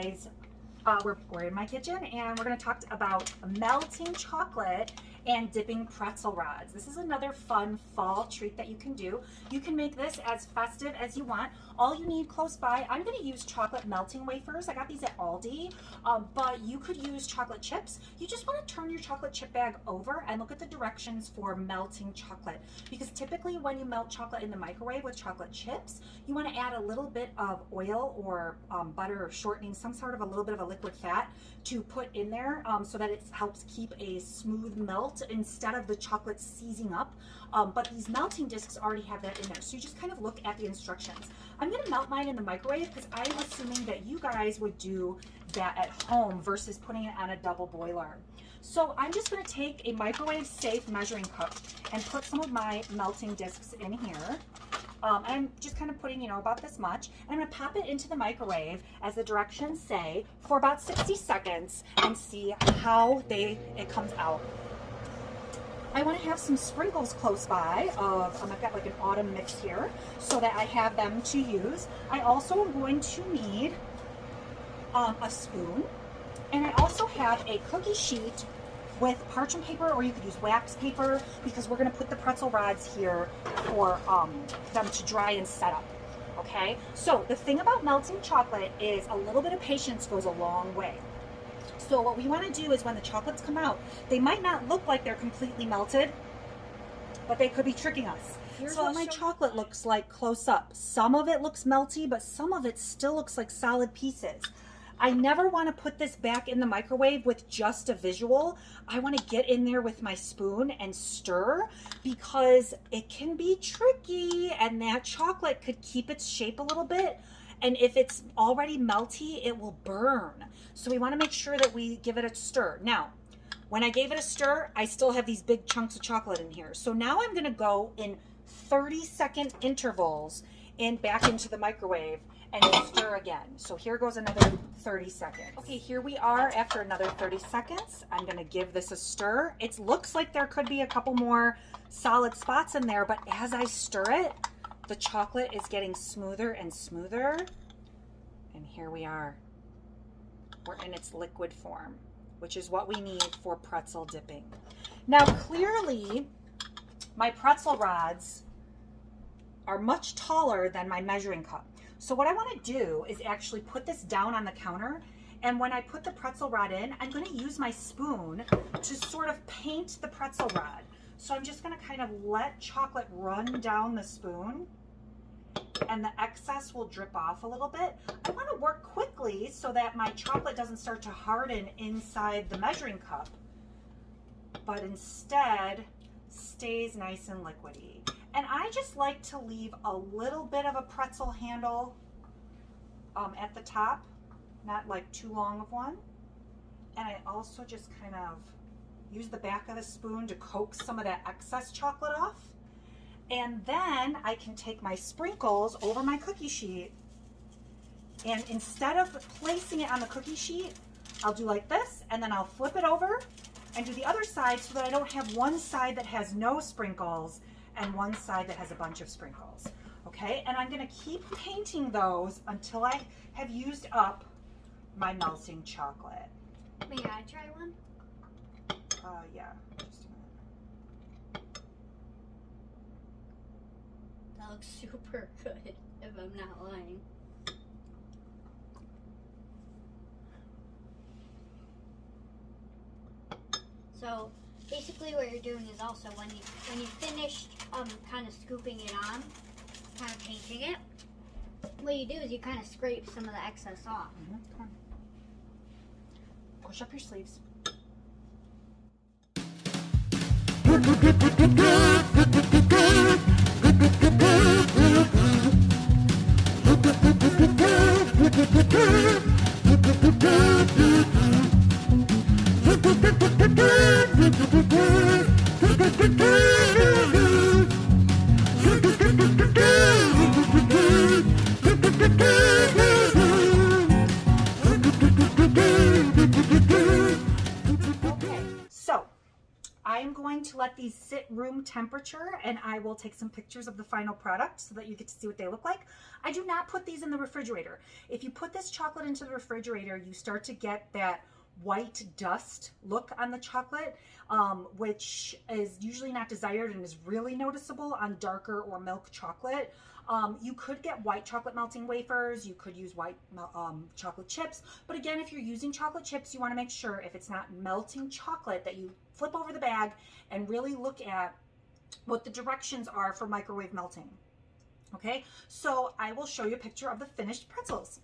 guys, we're in my kitchen and we're going to talk about melting chocolate and dipping pretzel rods. This is another fun fall treat that you can do. You can make this as festive as you want. All you need close by, I'm going to use chocolate melting wafers. I got these at Aldi, but you could use chocolate chips. You just want to turn your chocolate chip bag over and look at the directions for melting chocolate, because typically when you melt chocolate in the microwave with chocolate chips, you want to add a little bit of oil or butter or shortening, some sort of a little bit of a liquid fat to put in there so that it helps keep a smooth melt instead of the chocolate seizing up. But these melting discs already have that in there, so you just kind of look at the instructions. I'm going to melt mine in the microwave because I'm assuming that you guys would do that at home versus putting it on a double boiler. So I'm just going to take a microwave safe measuring cup and put some of my melting discs in here. I'm just kind of putting, you know, about this much. I'm going to pop it into the microwave as the directions say for about 60 seconds and see how it comes out. I want to have some sprinkles close by of, I've got like an autumn mix here so that I have them to use. I also am going to need a spoon, and I also have a cookie sheet with parchment paper, or you could use wax paper, because we're going to put the pretzel rods here for them to dry and set up. Okay, so the thing about melting chocolate is a little bit of patience goes a long way. So what we want to do is when the chocolates come out, they might not look like they're completely melted, but they could be tricking us. Here's what my chocolate looks like close up. Some of it looks melty, but some of it still looks like solid pieces. I never want to put this back in the microwave with just a visual. I want to get in there with my spoon and stir, because it can be tricky and that chocolate could keep its shape a little bit. And if it's already melty, it will burn. So we want to make sure that we give it a stir. Now, when I gave it a stir, I still have these big chunks of chocolate in here. So now I'm going to go in 30-second intervals back into the microwave and stir again. So here goes another 30 seconds. Okay, here we are after another 30 seconds. I'm going to give this a stir. It looks like there could be a couple more solid spots in there, but as I stir it, the chocolate is getting smoother and smoother. And here we are. We're in its liquid form, which is what we need for pretzel dipping. Now, clearly, my pretzel rods are much taller than my measuring cup. So what I want to do is actually put this down on the counter, and when I put the pretzel rod in, I'm going to use my spoon to sort of paint the pretzel rod. So I'm just going to kind of let chocolate run down the spoon, and the excess will drip off a little bit. I want to work quickly so that my chocolate doesn't start to harden inside the measuring cup, but instead stays nice and liquidy. And I just like to leave a little bit of a pretzel handle at the top, not like too long of one. And I also just kind of use the back of the spoon to coax some of that excess chocolate off. And then I can take my sprinkles over my cookie sheet, and instead of placing it on the cookie sheet, I'll do like this, and then I'll flip it over and do the other side so that I don't have one side that has no sprinkles and one side that has a bunch of sprinkles. Okay, and I'm going to keep painting those until I have used up my melting chocolate. May I try one? Yeah, just a minute. That looks super good, if I'm not lying. So basically what you're doing is also when you finish kind of scooping it on, kind of painting it, what you do is you kind of scrape some of the excess off. Come on. Push up your sleeves. these sit room temperature, and I will take some pictures of the final product so that you get to see what they look like. I do not put these in the refrigerator. If you put this chocolate into the refrigerator, you start to get that white dust look on the chocolate, which is usually not desired and is really noticeable on darker or milk chocolate. You could get white chocolate melting wafers, you could use white chocolate chips, but again, if you're using chocolate chips, you want to make sure if it's not melting chocolate that you flip over the bag and really look at what the directions are for microwave melting. Okay, so I will show you a picture of the finished pretzels.